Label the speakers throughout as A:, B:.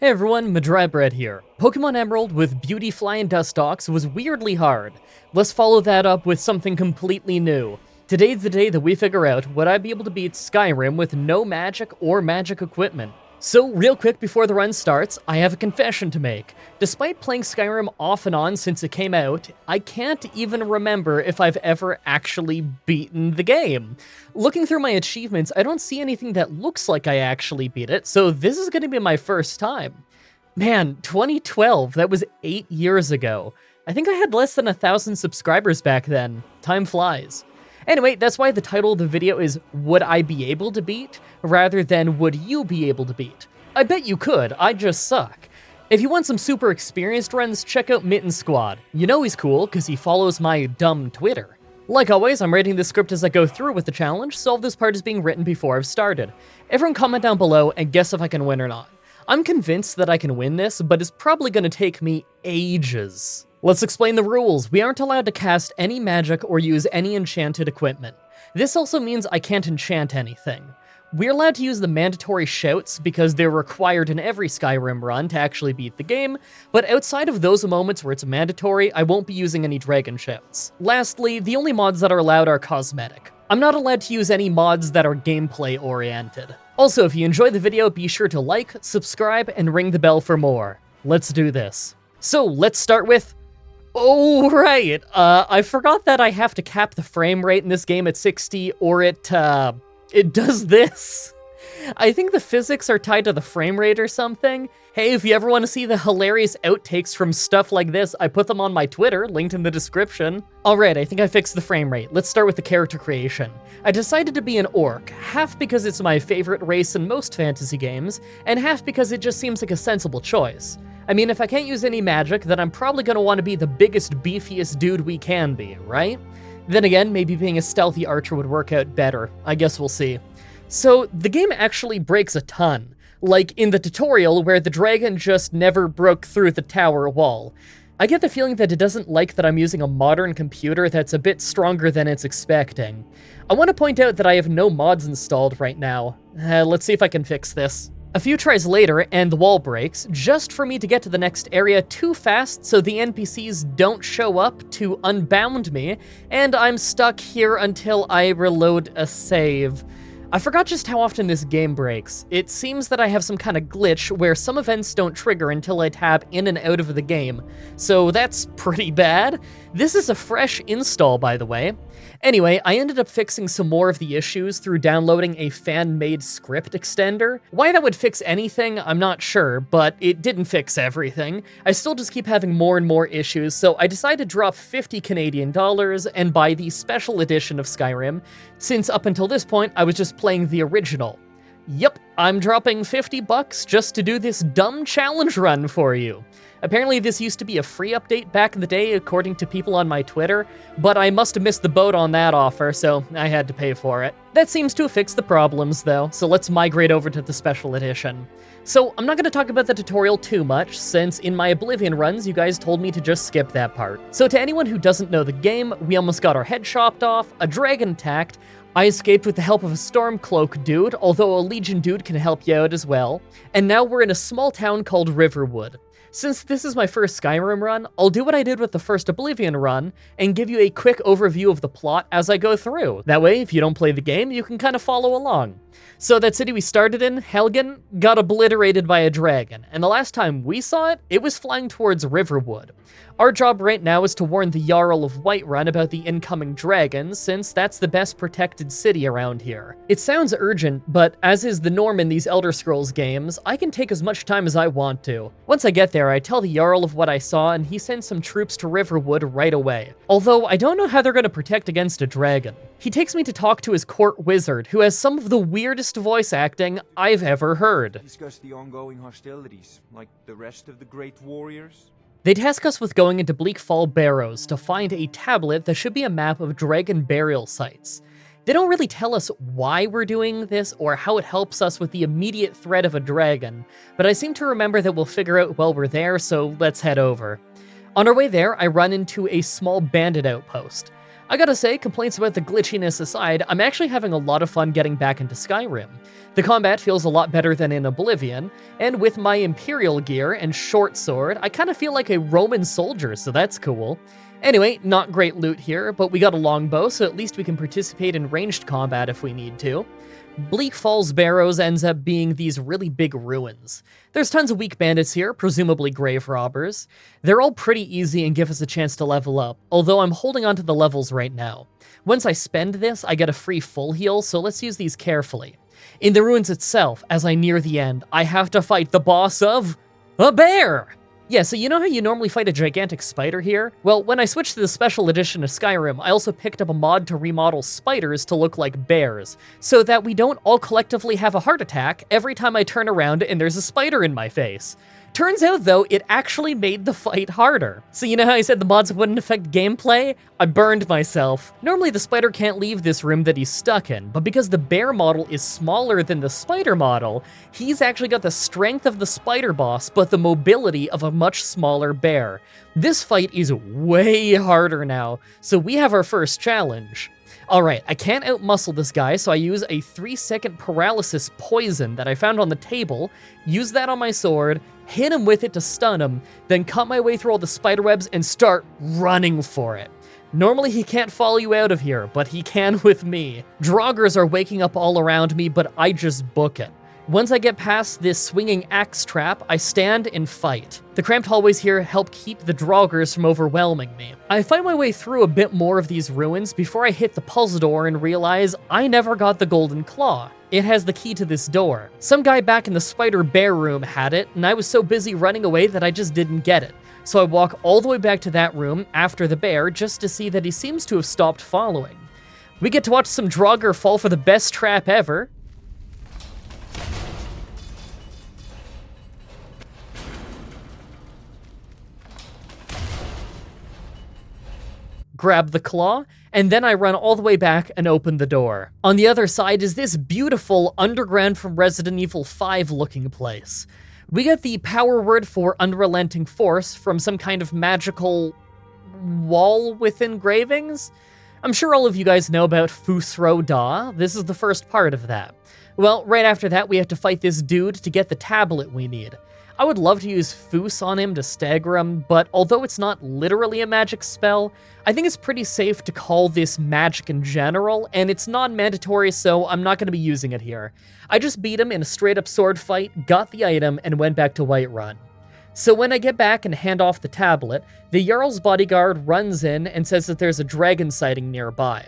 A: Hey everyone, Mah-Dry-Bread here. Pokemon Emerald with Beautyfly and Dustox was weirdly hard. Let's follow that up with something completely new. Today's the day that we figure out would I be able to beat Skyrim with no magic or magic equipment. So real quick before the run starts, I have a confession to make. Despite playing Skyrim off and on since it came out, I can't even remember if I've ever actually beaten the game. Looking through my achievements, I don't see anything that looks like I actually beat it, so this is going to be my first time. Man, 2012, that was 8 years ago. I think I had less than 1,000 subscribers back then. Time flies. Anyway, that's why the title of the video is Would I Be Able to Beat? Rather than Would You Be Able to Beat? I bet you could, I just suck. If you want some super experienced runs, check out Mitten Squad. You know he's cool, because he follows my dumb Twitter. Like always, I'm writing the script as I go through with the challenge, so this part is being written before I've started. Everyone comment down below and guess if I can win or not. I'm convinced that I can win this, but it's probably going to take me ages. Let's explain the rules. We aren't allowed to cast any magic or use any enchanted equipment. This also means I can't enchant anything. We're allowed to use the mandatory shouts because they're required in every Skyrim run to actually beat the game, but outside of those moments where it's mandatory, I won't be using any dragon shouts. Lastly, the only mods that are allowed are cosmetic. I'm not allowed to use any mods that are gameplay oriented. Also, if you enjoyed the video, be sure to like, subscribe, and ring the bell for more. Let's do this. So let's start with oh, right. I forgot that I have to cap the frame rate in this game at 60 or it does this. I think the physics are tied to the frame rate or something. Hey, if you ever want to see the hilarious outtakes from stuff like this, I put them on my Twitter, linked in the description. Alright, I think I fixed the frame rate. Let's start with the character creation. I decided to be an orc, half because it's my favorite race in most fantasy games, and half because it just seems like a sensible choice. I mean, if I can't use any magic, then I'm probably going to want to be the biggest, beefiest dude we can be, right? Then again, maybe being a stealthy archer would work out better. I guess we'll see. So, the game actually breaks a ton. Like in the tutorial, where the dragon just never broke through the tower wall. I get the feeling that it doesn't like that I'm using a modern computer that's a bit stronger than it's expecting. I want to point out that I have no mods installed right now. Let's see if I can fix this. A few tries later, and the wall breaks, just for me to get to the next area too fast so the NPCs don't show up to unbound me, and I'm stuck here until I reload a save. I forgot just how often this game breaks. It seems that I have some kind of glitch where some events don't trigger until I tab in and out of the game, so that's pretty bad. This is a fresh install, by the way. Anyway, I ended up fixing some more of the issues through downloading a fan-made script extender. Why that would fix anything, I'm not sure, but it didn't fix everything. I still just keep having more and more issues, so I decided to drop 50 Canadian dollars and buy the special edition of Skyrim, since up until this point, I was just playing the original. Yep, I'm dropping 50 bucks just to do this dumb challenge run for you. Apparently this used to be a free update back in the day, according to people on my Twitter, but I must have missed the boat on that offer, so I had to pay for it. That seems to have fixed the problems, though, so let's migrate over to the special edition. So, I'm not going to talk about the tutorial too much, since in my Oblivion runs, you guys told me to just skip that part. So to anyone who doesn't know the game, we almost got our head chopped off, a dragon attacked, I escaped with the help of a Stormcloak dude, although a Legion dude can help you out as well, and now we're in a small town called Riverwood. Since this is my first Skyrim run, I'll do what I did with the first Oblivion run, and give you a quick overview of the plot as I go through. That way, if you don't play the game, you can kind of follow along. So that city we started in, Helgen, got obliterated by a dragon, and the last time we saw it, it was flying towards Riverwood. Our job right now is to warn the Jarl of Whiterun about the incoming dragon, since that's the best protected city around here. It sounds urgent, but as is the norm in these Elder Scrolls games, I can take as much time as I want to. Once I get there, I tell the Jarl of what I saw, and he sends some troops to Riverwood right away. Although, I don't know how they're going to protect against a dragon. He takes me to talk to his court wizard, who has some of the weirdest voice acting I've ever heard.
B: Discuss the ongoing hostilities, like the rest of the great warriors.
A: They task us with going into Bleakfall Barrows to find a tablet that should be a map of dragon burial sites. They don't really tell us why we're doing this or how it helps us with the immediate threat of a dragon, but I seem to remember that we'll figure out while we're there, so let's head over. On our way there, I run into a small bandit outpost. I gotta say, complaints about the glitchiness aside, I'm actually having a lot of fun getting back into Skyrim. The combat feels a lot better than in Oblivion, and with my Imperial gear and short sword, I kind of feel like a Roman soldier, so that's cool. Anyway, not great loot here, but we got a longbow, so at least we can participate in ranged combat if we need to. Bleak Falls Barrows ends up being these really big ruins. There's tons of weak bandits here, presumably grave robbers. They're all pretty easy and give us a chance to level up, although I'm holding on to the levels right now. Once I spend this, I get a free full heal, so let's use these carefully. In the ruins itself, as I near the end, I have to fight the boss of a bear! Yeah, so you know how you normally fight a gigantic spider here? Well, when I switched to the special edition of Skyrim, I also picked up a mod to remodel spiders to look like bears, so that we don't all collectively have a heart attack every time I turn around and there's a spider in my face. Turns out, though, it actually made the fight harder. So you know how I said the mods wouldn't affect gameplay? I burned myself. Normally the spider can't leave this room that he's stuck in, but because the bear model is smaller than the spider model, he's actually got the strength of the spider boss, but the mobility of a much smaller bear. This fight is way harder now, so we have our first challenge. Alright, I can't outmuscle this guy, so I use a 3-second paralysis poison that I found on the table, use that on my sword, hit him with it to stun him, then cut my way through all the spiderwebs and start running for it. Normally he can't follow you out of here, but he can with me. Draugrs are waking up all around me, but I just book it. Once I get past this swinging axe trap, I stand and fight. The cramped hallways here help keep the Draugrs from overwhelming me. I fight my way through a bit more of these ruins before I hit the puzzle door and realize I never got the golden claw. It has the key to this door. Some guy back in the spider bear room had it, and I was so busy running away that I just didn't get it. So I walk all the way back to that room after the bear just to see that he seems to have stopped following. We get to watch some Draugr fall for the best trap ever. Grab the claw, and then I run all the way back and open the door. On the other side is this beautiful underground from Resident Evil 5 looking place. We get the power word for unrelenting force from some kind of magical wall with engravings. I'm sure all of you guys know about Fusro Da. This is the first part of that. Well, right after that, we have to fight this dude to get the tablet we need. I would love to use Fus on him to stagger him, but although it's not literally a magic spell, I think it's pretty safe to call this magic in general, and it's non-mandatory, so I'm not going to be using it here. I just beat him in a straight-up sword fight, got the item, and went back to Whiterun. So when I get back and hand off the tablet, the Jarl's bodyguard runs in and says that there's a dragon sighting nearby.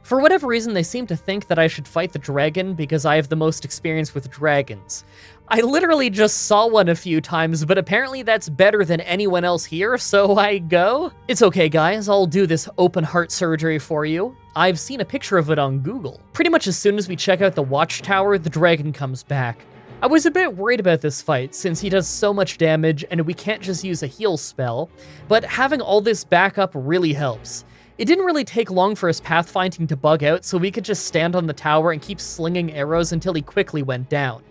A: For whatever reason, they seem to think that I should fight the dragon because I have the most experience with dragons. I literally just saw one a few times, but apparently that's better than anyone else here, so I go. It's okay, guys, I'll do this open heart surgery for you. I've seen a picture of it on Google. Pretty much as soon as we check out the watchtower, the dragon comes back. I was a bit worried about this fight, since he does so much damage and we can't just use a heal spell, but having all this backup really helps. It didn't really take long for his pathfinding to bug out, so we could just stand on the tower and keep slinging arrows until he quickly went down.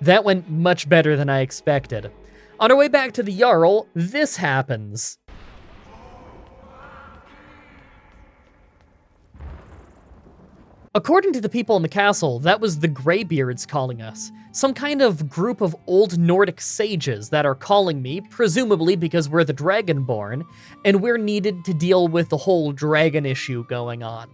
A: That went much better than I expected. On our way back to the Jarl, this happens. According to the people in the castle, that was the Greybeards calling us. Some kind of group of old Nordic sages that are calling me, presumably because we're the Dragonborn, and we're needed to deal with the whole dragon issue going on.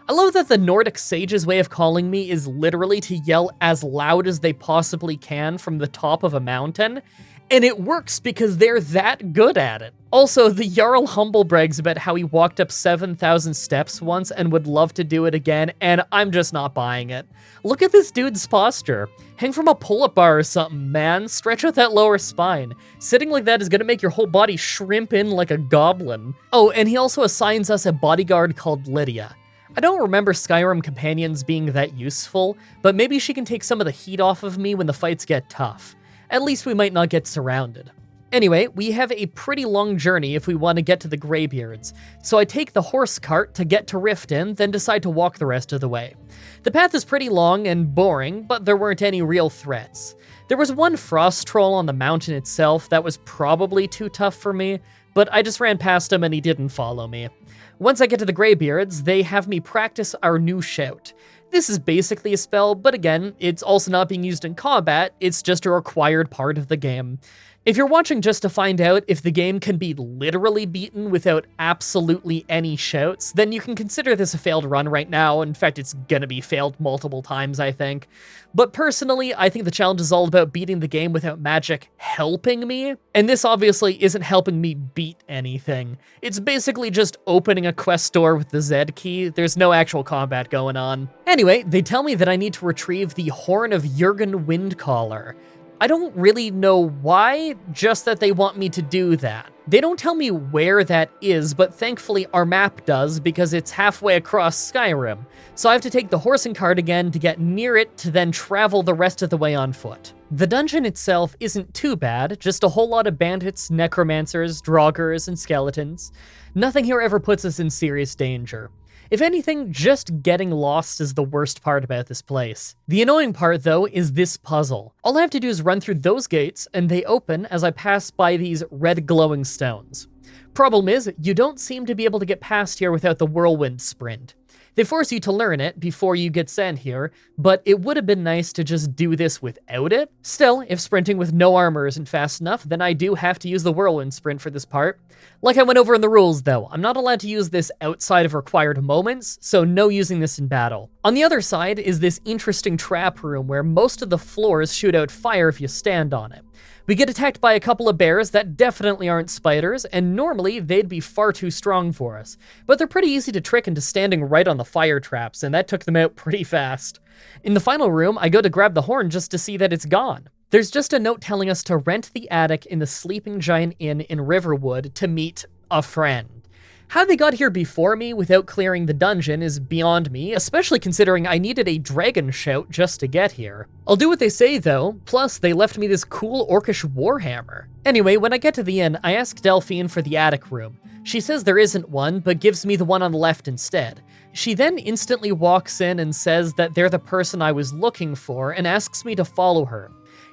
A: I love that the Nordic sages' way of calling me is literally to yell as loud as they possibly can from the top of a mountain, and it works because they're that good at it. Also, the Jarl humble brags about how he walked up 7,000 steps once and would love to do it again, and I'm just not buying it. Look at this dude's posture. Hang from a pull-up bar or something, man. Stretch out that lower spine. Sitting like that is gonna make your whole body shrimp in like a goblin. Oh, and he also assigns us a bodyguard called Lydia. I don't remember Skyrim companions being that useful, but maybe she can take some of the heat off of me when the fights get tough. At least we might not get surrounded. Anyway, we have a pretty long journey if we want to get to the Greybeards, so I take the horse cart to get to Riften, then decide to walk the rest of the way. The path is pretty long and boring, but there weren't any real threats. There was one frost troll on the mountain itself that was probably too tough for me, but I just ran past him and he didn't follow me. Once I get to the Greybeards, they have me practice our new shout. This is basically a spell, but again, it's also not being used in combat, it's just a required part of the game. If you're watching just to find out if the game can be literally beaten without absolutely any shouts, then you can consider this a failed run right now. In fact, it's gonna be failed multiple times, I think. But personally, I think the challenge is all about beating the game without magic helping me, and this obviously isn't helping me beat anything. It's basically just opening a quest door with the Z key. There's no actual combat going on. Anyway, they tell me that I need to retrieve the Horn of Jurgen Windcaller. I don't really know why, just that they want me to do that. They don't tell me where that is, but thankfully our map does because it's halfway across Skyrim. So I have to take the horse and cart again to get near it to then travel the rest of the way on foot. The dungeon itself isn't too bad, just a whole lot of bandits, necromancers, draugrs, and skeletons. Nothing here ever puts us in serious danger. If anything, just getting lost is the worst part about this place. The annoying part, though, is this puzzle. All I have to do is run through those gates, and they open as I pass by these red glowing stones. Problem is, you don't seem to be able to get past here without the whirlwind sprint. They force you to learn it before you get sent here, but it would have been nice to just do this without it. Still, if sprinting with no armor isn't fast enough, then I do have to use the whirlwind sprint for this part. Like I went over in the rules though, I'm not allowed to use this outside of required moments, so no using this in battle. On the other side is this interesting trap room where most of the floors shoot out fire if you stand on it. We get attacked by a couple of bears that definitely aren't spiders, and normally they'd be far too strong for us. But they're pretty easy to trick into standing right on the fire traps, and that took them out pretty fast. In the final room, I go to grab the horn just to see that it's gone. There's just a note telling us to rent the attic in the Sleeping Giant Inn in Riverwood to meet a friend. How they got here before me without clearing the dungeon is beyond me, especially considering I needed a dragon shout just to get here. I'll do what they say though, plus they left me this cool orcish warhammer. Anyway, when I get to the inn, I ask Delphine for the attic room. She says there isn't one, but gives me the one on the left instead. She then instantly walks in and says that they're the person I was looking for and asks me to follow her.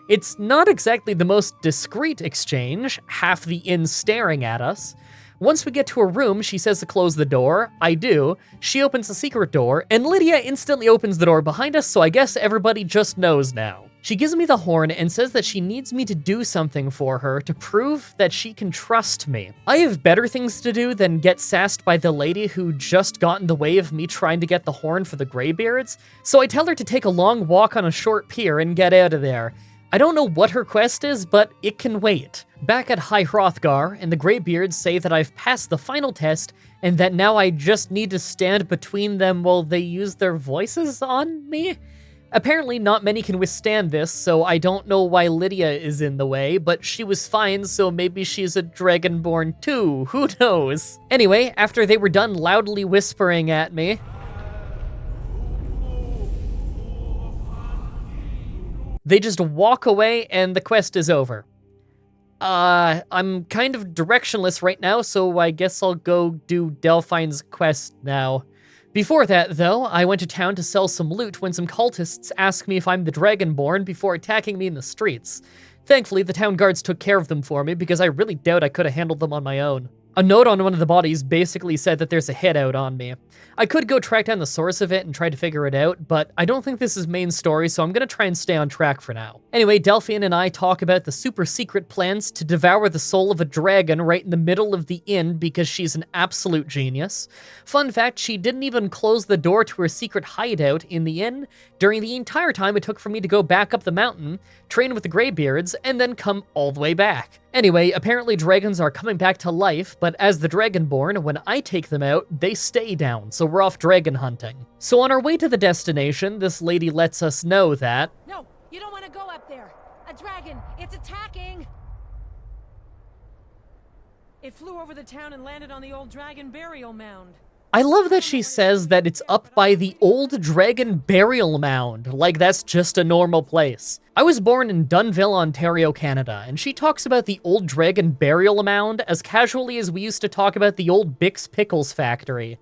A: It's not exactly the most discreet exchange, half the inn staring at us. Once we get to a room, she says to close the door. I do. She opens the secret door, and Lydia instantly opens the door behind us, so I guess everybody just knows now. She gives me the horn and says that she needs me to do something for her to prove that she can trust me. I have better things to do than get sassed by the lady who just got in the way of me trying to get the horn for the Greybeards, so I tell her to take a long walk on a short pier and get out of there. I don't know what her quest is, but it can wait. Back at High Hrothgar, and the Greybeards say that I've passed the final test, and that now I just need to stand between them while they use their voices on me? Apparently not many can withstand this, so I don't know why Lydia is in the way, but she was fine, so maybe she's a Dragonborn too, who knows? Anyway, after they were done loudly whispering at me, they just walk away and the quest is over. I'm kind of directionless right now, so I guess I'll go do Delphine's quest now. Before that, though, I went to town to sell some loot when some cultists asked me if I'm the Dragonborn before attacking me in the streets. Thankfully, the town guards took care of them for me because I really doubt I could have handled them on my own. A note on one of the bodies basically said that there's a hit out on me. I could go track down the source of it and try to figure it out, but I don't think this is main story, so I'm gonna try and stay on track for now. Anyway, Delphine and I talk about the super secret plans to devour the soul of a dragon right in the middle of the inn because she's an absolute genius. Fun fact, she didn't even close the door to her secret hideout in the inn during the entire time it took for me to go back up the mountain, train with the Greybeards, and then come all the way back. Anyway, apparently dragons are coming back to life, but as the Dragonborn, when I take them out, they stay down, so we're off dragon hunting. So on our way to the destination, this lady lets us know that...
C: No, you don't want to go up there. A dragon, it's attacking! It flew over the town and landed on the old dragon burial mound.
A: I love that she says that it's up by the old dragon burial mound, like that's just a normal place. I was born in Dunnville, Ontario, Canada, and she talks about the old dragon burial mound as casually as we used to talk about the old Bix Pickles factory.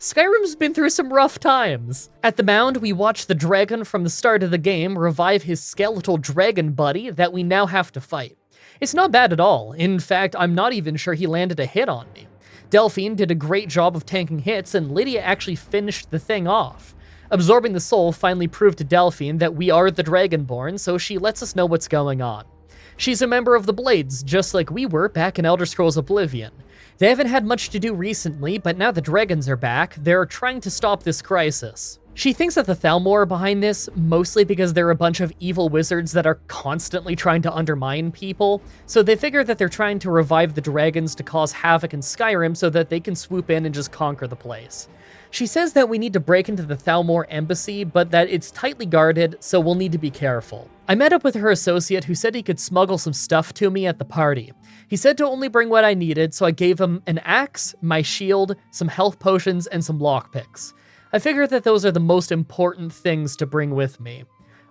A: Skyrim's been through some rough times. At the mound, we watch the dragon from the start of the game revive his skeletal dragon buddy that we now have to fight. It's not bad at all. In fact, I'm not even sure he landed a hit on me. Delphine did a great job of tanking hits, and Lydia actually finished the thing off. Absorbing the soul finally proved to Delphine that we are the Dragonborn, so she lets us know what's going on. She's a member of the Blades, just like we were back in Elder Scrolls Oblivion. They haven't had much to do recently, but now the dragons are back, they're trying to stop this crisis. She thinks that the Thalmor are behind this, mostly because they're a bunch of evil wizards that are constantly trying to undermine people, so they figure that they're trying to revive the dragons to cause havoc in Skyrim so that they can swoop in and just conquer the place. She says that we need to break into the Thalmor embassy, but that it's tightly guarded, so we'll need to be careful. I met up with her associate who said he could smuggle some stuff to me at the party. He said to only bring what I needed, so I gave him an axe, my shield, some health potions, and some lockpicks. I figured that those are the most important things to bring with me.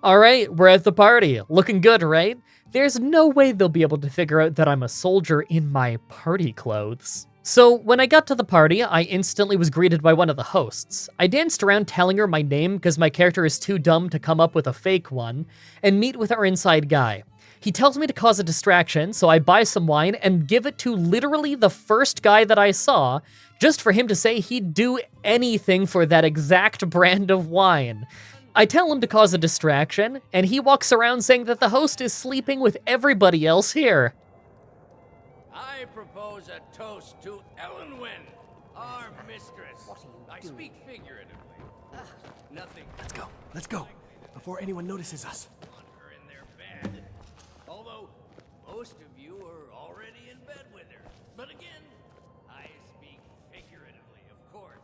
A: Alright, we're at the party. Looking good, right? There's no way they'll be able to figure out that I'm a soldier in my party clothes. So, when I got to the party, I instantly was greeted by one of the hosts. I danced around telling her my name because my character is too dumb to come up with a fake one, and meet with our inside guy. He tells me to cause a distraction, so I buy some wine and give it to literally the first guy that I saw, just for him to say he'd do anything for that exact brand of wine. I tell him to cause a distraction, and he walks around saying that the host is sleeping with everybody else here.
D: I propose a toast to Elenwen, our mistress. I speak figuratively. Nothing.
E: Let's go, before anyone notices us.
D: On her in their bed. Although, most of you are already in bed with her. But again, I speak figuratively, of course.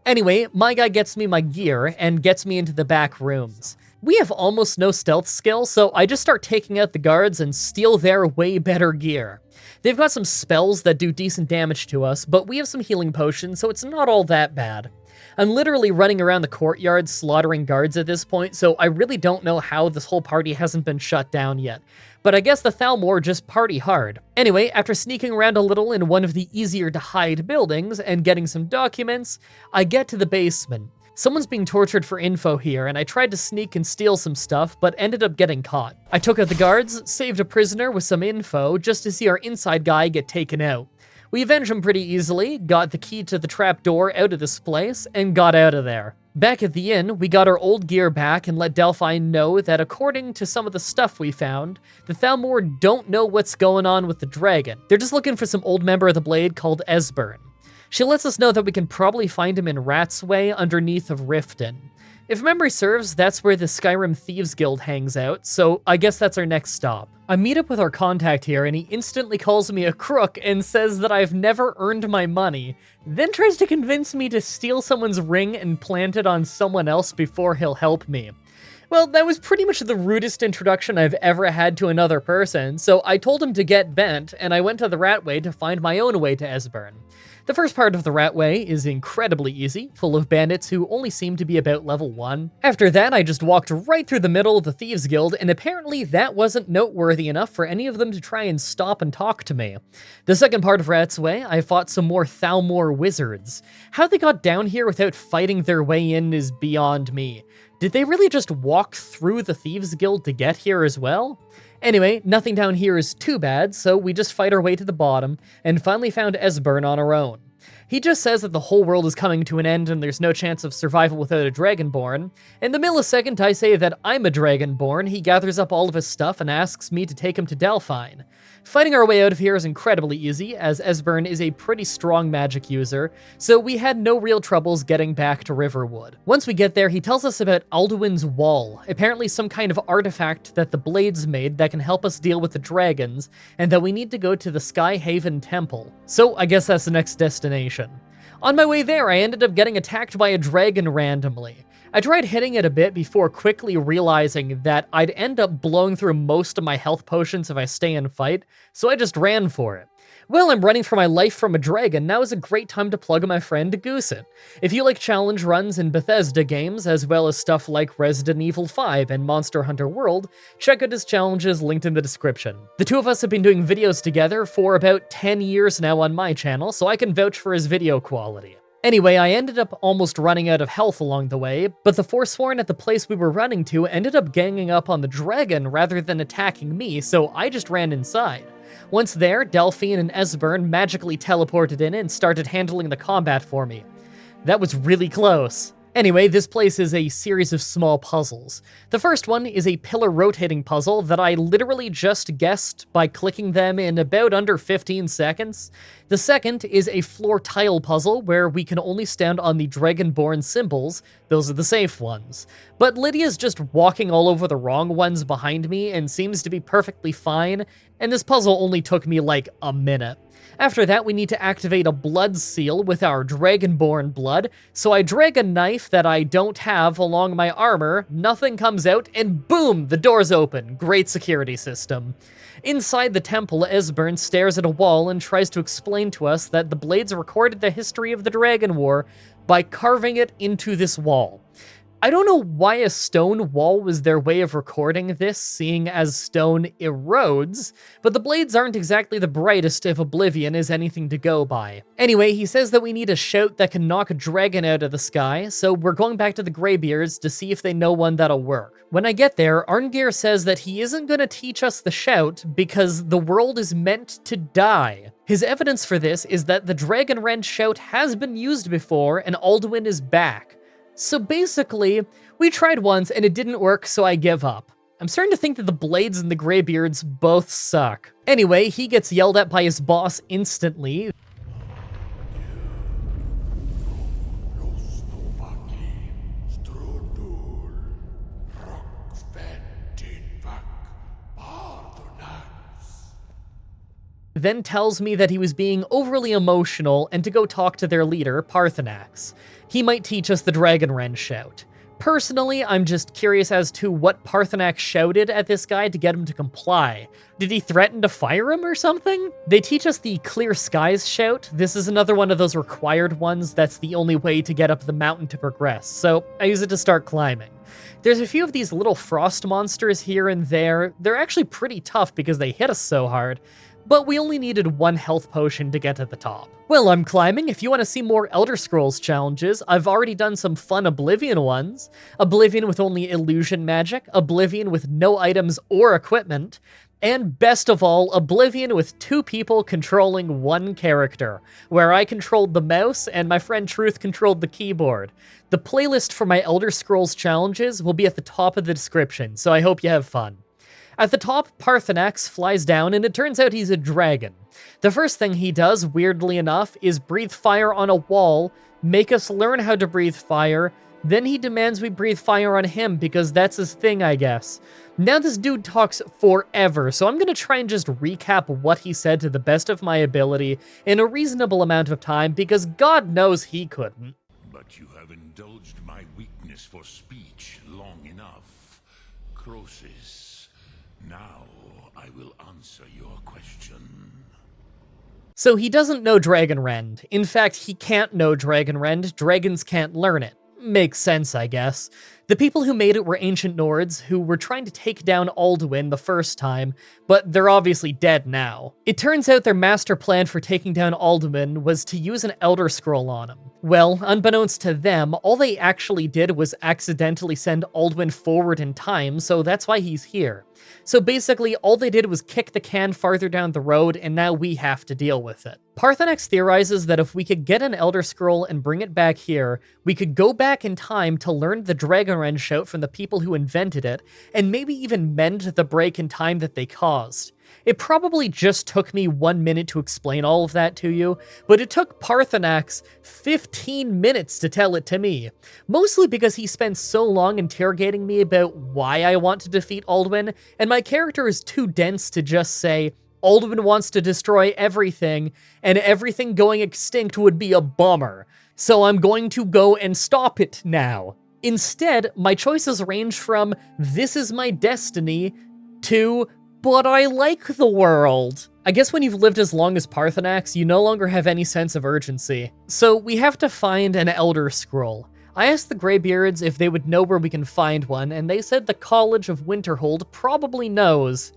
A: Anyway, my guy gets me my gear and gets me into the back rooms. We have almost no stealth skill, so I just start taking out the guards and steal their way better gear. They've got some spells that do decent damage to us, but we have some healing potions, so it's not all that bad. I'm literally running around the courtyard slaughtering guards at this point, so I really don't know how this whole party hasn't been shut down yet. But I guess the Thalmor just party hard. Anyway, after sneaking around a little in one of the easier to hide buildings and getting some documents, I get to the basement. Someone's being tortured for info here, and I tried to sneak and steal some stuff, but ended up getting caught. I took out the guards, saved a prisoner with some info, just to see our inside guy get taken out. We avenged him pretty easily, got the key to the trapdoor out of this place, and got out of there. Back at the inn, we got our old gear back and let Delphine know that according to some of the stuff we found, the Thalmor don't know what's going on with the dragon. They're just looking for some old member of the Blade called Esbern. She lets us know that we can probably find him in Rat's Way underneath of Riften. If memory serves, that's where the Skyrim Thieves Guild hangs out, so I guess that's our next stop. I meet up with our contact here, and he instantly calls me a crook and says that I've never earned my money, then tries to convince me to steal someone's ring and plant it on someone else before he'll help me. Well, that was pretty much the rudest introduction I've ever had to another person, so I told him to get bent, and I went to the Ratway to find my own way to Esbern. The first part of the Ratway is incredibly easy, full of bandits who only seem to be about level 1. After that, I just walked right through the middle of the Thieves Guild, and apparently that wasn't noteworthy enough for any of them to try and stop and talk to me. The second part of Rat's Way, I fought some more Thalmor wizards. How they got down here without fighting their way in is beyond me. Did they really just walk through the Thieves Guild to get here as well? Anyway, nothing down here is too bad, so we just fight our way to the bottom, and finally found Esbern on our own. He just says that the whole world is coming to an end and there's no chance of survival without a Dragonborn, and the millisecond I say that I'm a Dragonborn, he gathers up all of his stuff and asks me to take him to Delphine. Fighting our way out of here is incredibly easy, as Esbern is a pretty strong magic user, so we had no real troubles getting back to Riverwood. Once we get there, he tells us about Alduin's Wall, apparently some kind of artifact that the Blades made that can help us deal with the dragons, and that we need to go to the Skyhaven Temple. So I guess that's the next destination. On my way there, I ended up getting attacked by a dragon randomly. I tried hitting it a bit before quickly realizing that I'd end up blowing through most of my health potions if I stay and fight, so I just ran for it. Well, I'm running for my life from a dragon, now is a great time to plug my friend Goosen. If you like challenge runs in Bethesda games, as well as stuff like Resident Evil 5 and Monster Hunter World, check out his challenges linked in the description. The two of us have been doing videos together for about 10 years now on my channel, so I can vouch for his video quality. Anyway, I ended up almost running out of health along the way, but the Forsworn at the place we were running to ended up ganging up on the dragon rather than attacking me, so I just ran inside. Once there, Delphine and Esbern magically teleported in and started handling the combat for me. That was really close. Anyway, this place is a series of small puzzles. The first one is a pillar rotating puzzle that I literally just guessed by clicking them in about under 15 seconds. The second is a floor tile puzzle where we can only stand on the Dragonborn symbols. Those are the safe ones. But Lydia's just walking all over the wrong ones behind me and seems to be perfectly fine, and this puzzle only took me like a minute. After that, we need to activate a blood seal with our Dragonborn blood, so I drag a knife that I don't have along my armor, nothing comes out, and boom, the door's open. Great security system. Inside the temple, Esbern stares at a wall and tries to explain to us that the Blades recorded the history of the Dragon War by carving it into this wall. I don't know why a stone wall was their way of recording this, seeing as stone erodes, but the Blades aren't exactly the brightest if Oblivion is anything to go by. Anyway, he says that we need a shout that can knock a dragon out of the sky, so we're going back to the Greybeards to see if they know one that'll work. When I get there, Arngir says that he isn't going to teach us the shout because the world is meant to die. His evidence for this is that the Dragonrend shout has been used before and Alduin is back. So basically, we tried once and it didn't work, so I give up. I'm starting to think that the Blades and the Greybeards both suck. Anyway, he gets yelled at by his boss instantly. Then tells me that he was being overly emotional and to go talk to their leader, Parthenax. He might teach us the Dragonrend shout. Personally, I'm just curious as to what Parthenax shouted at this guy to get him to comply. Did he threaten to fire him or something? They teach us the Clear Skies shout. This is another one of those required ones that's the only way to get up the mountain to progress, so I use it to start climbing. There's a few of these little frost monsters here and there. They're actually pretty tough because they hit us so hard, but we only needed one health potion to get to the top. Well, I'm climbing. If you want to see more Elder Scrolls challenges, I've already done some fun Oblivion ones. Oblivion with only illusion magic, Oblivion with no items or equipment, and best of all, Oblivion with 2 people controlling 1 character, where I controlled the mouse and my friend Truth controlled the keyboard. The playlist for my Elder Scrolls challenges will be at the top of the description, so I hope you have fun. At the top, Parthenax flies down, and it turns out he's a dragon. The first thing he does, weirdly enough, is breathe fire on a wall, make us learn how to breathe fire, then he demands we breathe fire on him, because that's his thing, I guess. Now this dude talks forever, so I'm gonna try and just recap what he said to the best of my ability in a reasonable amount of time, because God knows he couldn't.
F: But you have indulged my weakness for speech long enough. Croesus. Now, I will answer your question.
A: So he doesn't know Dragonrend. In fact, he can't know Dragonrend. Dragons can't learn it. Makes sense, I guess. The people who made it were ancient Nords who were trying to take down Alduin the first time, but they're obviously dead now. It turns out their master plan for taking down Alduin was to use an Elder Scroll on him. Well, unbeknownst to them, all they actually did was accidentally send Alduin forward in time, so that's why he's here. So basically, all they did was kick the can farther down the road, and now we have to deal with it. Parthenax theorizes that if we could get an Elder Scroll and bring it back here, we could go back in time to learn the Dragonrend shout from the people who invented it, and maybe even mend the break in time that they caused. It probably just took me 1 minute to explain all of that to you, but it took Parthenax 15 minutes to tell it to me. Mostly because he spent so long interrogating me about why I want to defeat Alduin, and my character is too dense to just say, Alduin wants to destroy everything, and everything going extinct would be a bummer, so I'm going to go and stop it now. Instead, my choices range from, this is my destiny, to, but I like the world. I guess when you've lived as long as Parthenax, you no longer have any sense of urgency. So we have to find an Elder Scroll. I asked the Greybeards if they would know where we can find one, and they said the College of Winterhold probably knows.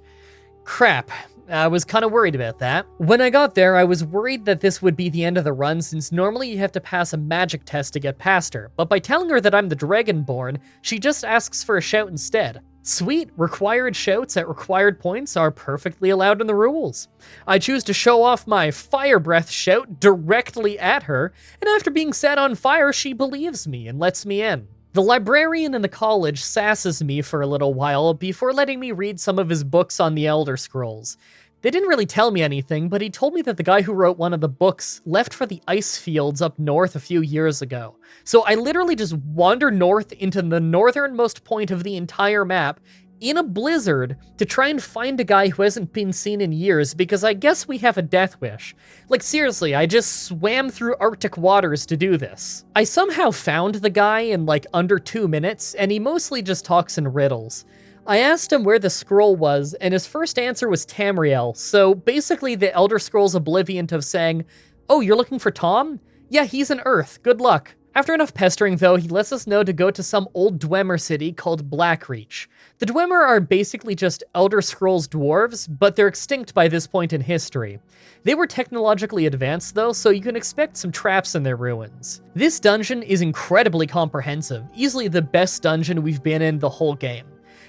A: Crap. I was kind of worried about that. When I got there, I was worried that this would be the end of the run, since normally you have to pass a magic test to get past her, but by telling her that I'm the Dragonborn, she just asks for a shout instead. Sweet, required shouts at required points are perfectly allowed in the rules. I choose to show off my fire breath shout directly at her, and after being set on fire, she believes me and lets me in. The librarian in the college sasses me for a little while before letting me read some of his books on the Elder Scrolls. They didn't really tell me anything, but he told me that the guy who wrote one of the books left for the ice fields up north a few years ago. So I literally just wander north into the northernmost point of the entire map in a blizzard to try and find a guy who hasn't been seen in years, because I guess we have a death wish. Like, seriously, I just swam through Arctic waters to do this. I somehow found the guy in like under 2 minutes, and he mostly just talks in riddles. I asked him where the scroll was, and his first answer was Tamriel, so basically the Elder Scrolls equivalent of saying, "Oh, you're looking for Tom? Yeah, he's in Earth, good luck." After enough pestering, though, he lets us know to go to some old Dwemer city called Blackreach. The Dwemer are basically just Elder Scrolls dwarves, but they're extinct by this point in history. They were technologically advanced, though, so you can expect some traps in their ruins. This dungeon is incredibly comprehensive, easily the best dungeon we've been in the whole game.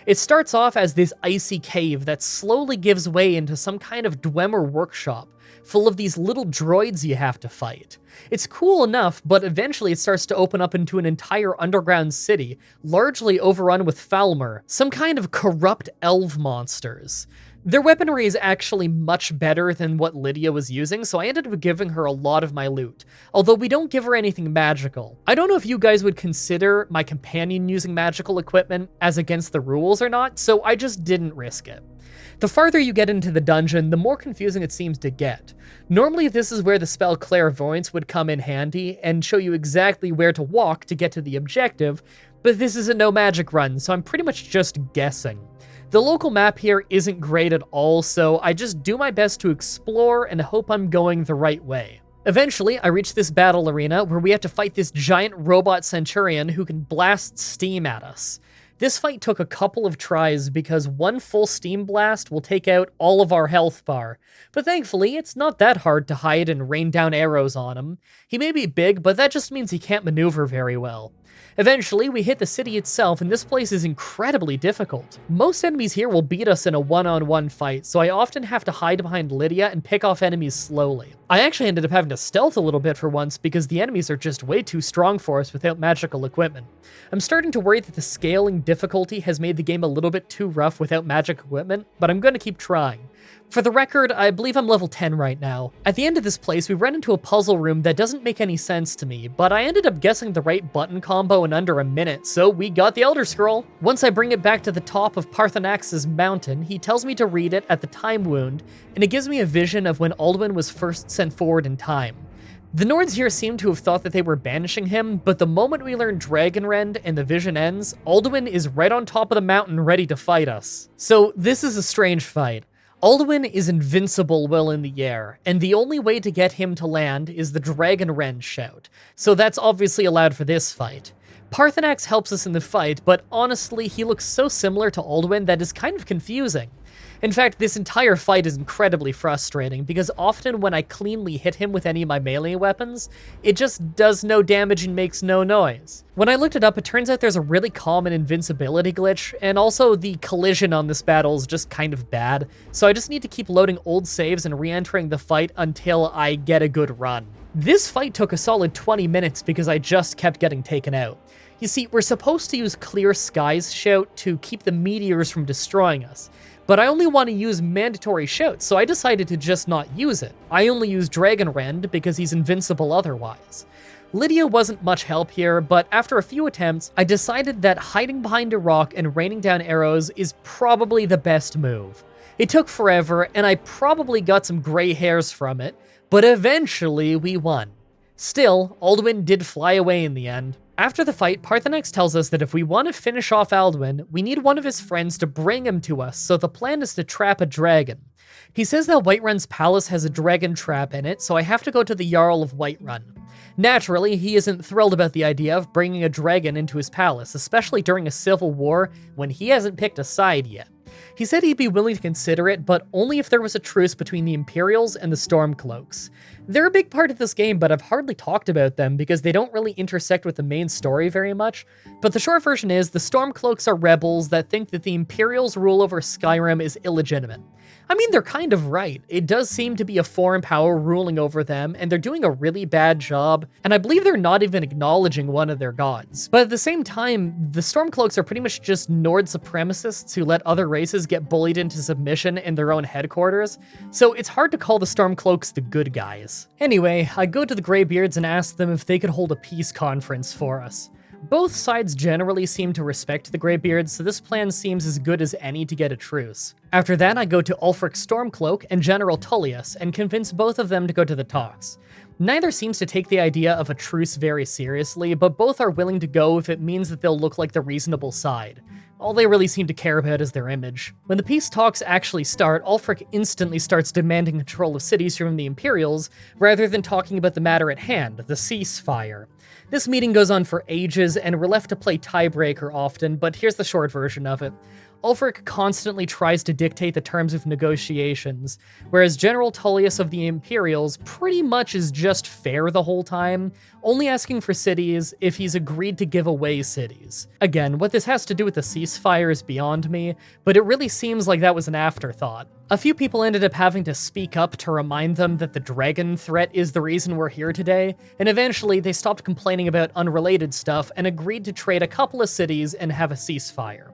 A: It starts off as this icy cave that slowly gives way into some kind of Dwemer workshop, full of these little droids you have to fight. It's cool enough, but eventually it starts to open up into an entire underground city, largely overrun with Falmer, some kind of corrupt elf monsters. Their weaponry is actually much better than what Lydia was using, so I ended up giving her a lot of my loot, although we don't give her anything magical. I don't know if you guys would consider my companion using magical equipment as against the rules or not, so I just didn't risk it. The farther you get into the dungeon, the more confusing it seems to get. Normally this is where the spell Clairvoyance would come in handy and show you exactly where to walk to get to the objective, but this is a no magic run, so I'm pretty much just guessing. The local map here isn't great at all, so I just do my best to explore and hope I'm going the right way. Eventually, I reach this battle arena where we have to fight this giant robot centurion who can blast steam at us. This fight took a couple of tries because one full steam blast will take out all of our health bar, but thankfully it's not that hard to hide and rain down arrows on him. He may be big, but that just means he can't maneuver very well. Eventually, we hit the city itself, and this place is incredibly difficult. Most enemies here will beat us in a one-on-one fight, so I often have to hide behind Lydia and pick off enemies slowly. I actually ended up having to stealth a little bit for once because the enemies are just way too strong for us without magical equipment. I'm starting to worry that the scaling difficulty has made the game a little bit too rough without magic equipment, but I'm going to keep trying. For the record, I believe I'm level 10 right now. At the end of this place, we run into a puzzle room that doesn't make any sense to me, but I ended up guessing the right button combo in under a minute, so we got the Elder Scroll. Once I bring it back to the top of Parthenax's mountain, he tells me to read it at the time wound, and it gives me a vision of when Alduin was first sent forward in time. The Nords here seem to have thought that they were banishing him, but the moment we learn Dragonrend and the vision ends, Alduin is right on top of the mountain ready to fight us. So this is a strange fight. Alduin is invincible while in the air, and the only way to get him to land is the Dragonrend shout, so that's obviously allowed for this fight. Parthenax helps us in the fight, but honestly, he looks so similar to Alduin that is kind of confusing. In fact, this entire fight is incredibly frustrating, because often when I cleanly hit him with any of my melee weapons, it just does no damage and makes no noise. When I looked it up, it turns out there's a really common invincibility glitch, and also the collision on this battle is just kind of bad, so I just need to keep loading old saves and re-entering the fight until I get a good run. This fight took a solid 20 minutes because I just kept getting taken out. You see, we're supposed to use Clear Skies shout to keep the meteors from destroying us, but I only want to use mandatory shouts, so I decided to just not use it. I only use Dragonrend because he's invincible otherwise. Lydia wasn't much help here, but after a few attempts, I decided that hiding behind a rock and raining down arrows is probably the best move. It took forever, and I probably got some gray hairs from it, but eventually we won. Still, Alduin did fly away in the end. After the fight, Parthenax tells us that if we want to finish off Alduin, we need one of his friends to bring him to us, so the plan is to trap a dragon. He says that Whiterun's palace has a dragon trap in it, so I have to go to the Jarl of Whiterun. Naturally, he isn't thrilled about the idea of bringing a dragon into his palace, especially during a civil war when he hasn't picked a side yet. He said he'd be willing to consider it, but only if there was a truce between the Imperials and the Stormcloaks. They're a big part of this game, but I've hardly talked about them because they don't really intersect with the main story very much. But the short version is, the Stormcloaks are rebels that think that the Imperials' rule over Skyrim is illegitimate. I mean, they're kind of right. It does seem to be a foreign power ruling over them, and they're doing a really bad job, and I believe they're not even acknowledging one of their gods. But at the same time, the Stormcloaks are pretty much just Nord supremacists who let other races get bullied into submission in their own headquarters, so it's hard to call the Stormcloaks the good guys. Anyway, I go to the Greybeards and ask them if they could hold a peace conference for us. Both sides generally seem to respect the Greybeards, so this plan seems as good as any to get a truce. After that, I go to Ulfric Stormcloak and General Tullius and convince both of them to go to the talks. Neither seems to take the idea of a truce very seriously, but both are willing to go if it means that they'll look like the reasonable side. All they really seem to care about is their image. When the peace talks actually start, Ulfric instantly starts demanding control of cities from the Imperials, rather than talking about the matter at hand, the ceasefire. This meeting goes on for ages, and we're left to play tiebreaker often, but here's the short version of it. Ulfric constantly tries to dictate the terms of negotiations, whereas General Tullius of the Imperials pretty much is just fair the whole time, only asking for cities if he's agreed to give away cities. Again, what this has to do with the ceasefire is beyond me, but it really seems like that was an afterthought. A few people ended up having to speak up to remind them that the dragon threat is the reason we're here today, and eventually they stopped complaining about unrelated stuff and agreed to trade a couple of cities and have a ceasefire.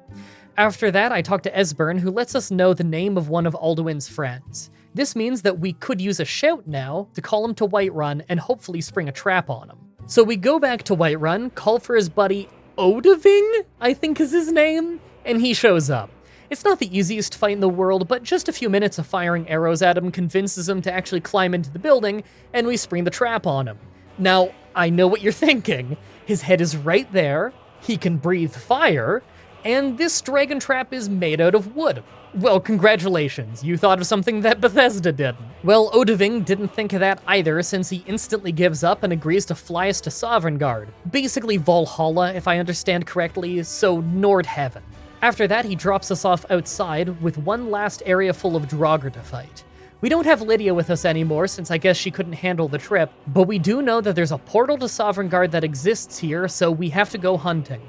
A: After that, I talked to Esbern, who lets us know the name of one of Alduin's friends. This means that we could use a shout now to call him to Whiterun and hopefully spring a trap on him. So we go back to Whiterun, call for his buddy Odiving, I think is his name, and he shows up. It's not the easiest fight in the world, but just a few minutes of firing arrows at him convinces him to actually climb into the building, and we spring the trap on him. Now, I know what you're thinking. His head is right there, he can breathe fire, and this dragon trap is made out of wood. Well, congratulations, you thought of something that Bethesda didn't. Well, Odiving didn't think of that either, since he instantly gives up and agrees to fly us to Sovngarde. Basically Valhalla, if I understand correctly, so Nord Heaven. After that, he drops us off outside with one last area full of Draugr to fight. We don't have Lydia with us anymore, since I guess she couldn't handle the trip, but we do know that there's a portal to Sovngarde that exists here, so we have to go hunting.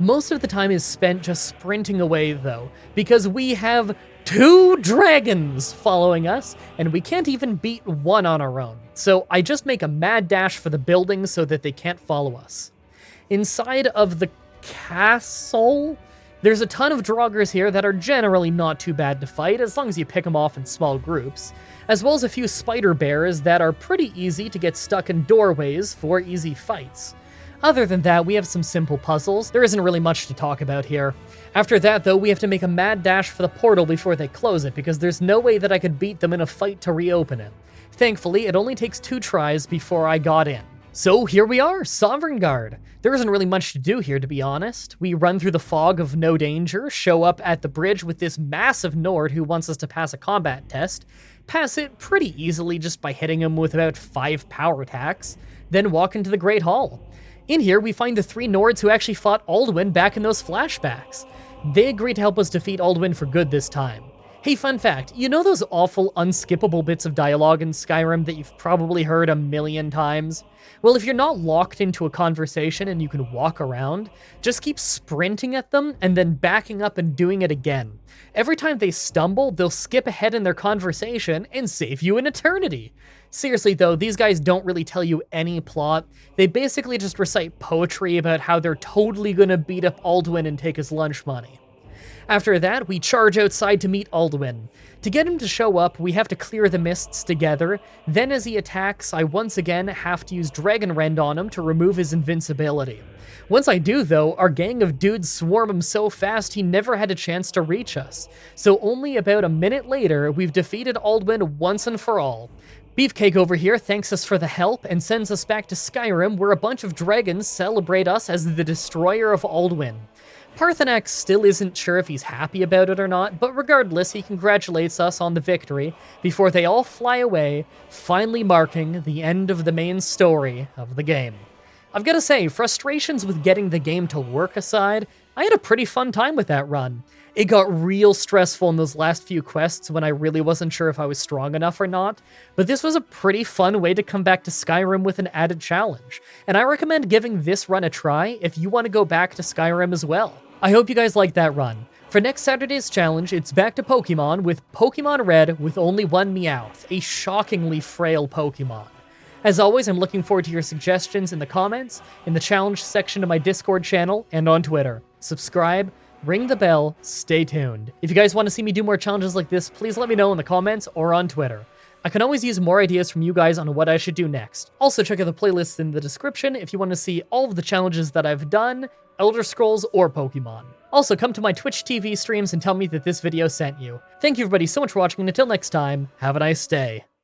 A: Most of the time is spent just sprinting away, though, because we have 2 dragons following us, and we can't even beat one on our own. So I just make a mad dash for the building so that they can't follow us. Inside of the castle, there's a ton of Draugrs here that are generally not too bad to fight, as long as you pick them off in small groups, as well as a few spider bears that are pretty easy to get stuck in doorways for easy fights. Other than that, we have some simple puzzles. There isn't really much to talk about here. After that, though, we have to make a mad dash for the portal before they close it, because there's no way that I could beat them in a fight to reopen it. Thankfully, it only takes 2 tries before I got in. So here we are, Sovngarde. There isn't really much to do here, to be honest. We run through the fog of no danger, show up at the bridge with this massive Nord who wants us to pass a combat test, pass it pretty easily just by hitting him with about 5 power attacks, then walk into the Great Hall. In here, we find the 3 Nords who actually fought Alduin back in those flashbacks. They agree to help us defeat Alduin for good this time. Hey, fun fact, you know those awful, unskippable bits of dialogue in Skyrim that you've probably heard a million times? Well, if you're not locked into a conversation and you can walk around, just keep sprinting at them and then backing up and doing it again. Every time they stumble, they'll skip ahead in their conversation and save you an eternity. Seriously though, these guys don't really tell you any plot. They basically just recite poetry about how they're totally gonna beat up Alduin and take his lunch money. After that, we charge outside to meet Alduin. To get him to show up, we have to clear the mists together. Then as he attacks, I once again have to use Dragon Rend on him to remove his invincibility. Once I do though, our gang of dudes swarm him so fast he never had a chance to reach us. So only about a minute later, we've defeated Alduin once and for all. Beefcake over here thanks us for the help and sends us back to Skyrim, where a bunch of dragons celebrate us as the destroyer of Alduin. Parthenax still isn't sure if he's happy about it or not, but regardless, he congratulates us on the victory before they all fly away, finally marking the end of the main story of the game. I've gotta say, frustrations with getting the game to work aside, I had a pretty fun time with that run. It got real stressful in those last few quests when I really wasn't sure if I was strong enough or not, but this was a pretty fun way to come back to Skyrim with an added challenge, and I recommend giving this run a try if you want to go back to Skyrim as well. I hope you guys liked that run. For next Saturday's challenge, it's back to Pokemon with Pokemon Red with only one Meowth, a shockingly frail Pokemon. As always, I'm looking forward to your suggestions in the comments, in the challenge section of my Discord channel, and on Twitter. Subscribe, ring the bell, stay tuned. If you guys want to see me do more challenges like this, please let me know in the comments or on Twitter. I can always use more ideas from you guys on what I should do next. Also, check out the playlist in the description if you want to see all of the challenges that I've done, Elder Scrolls or Pokemon. Also, come to my Twitch TV streams and tell me that this video sent you. Thank you everybody so much for watching, and until next time, have a nice day.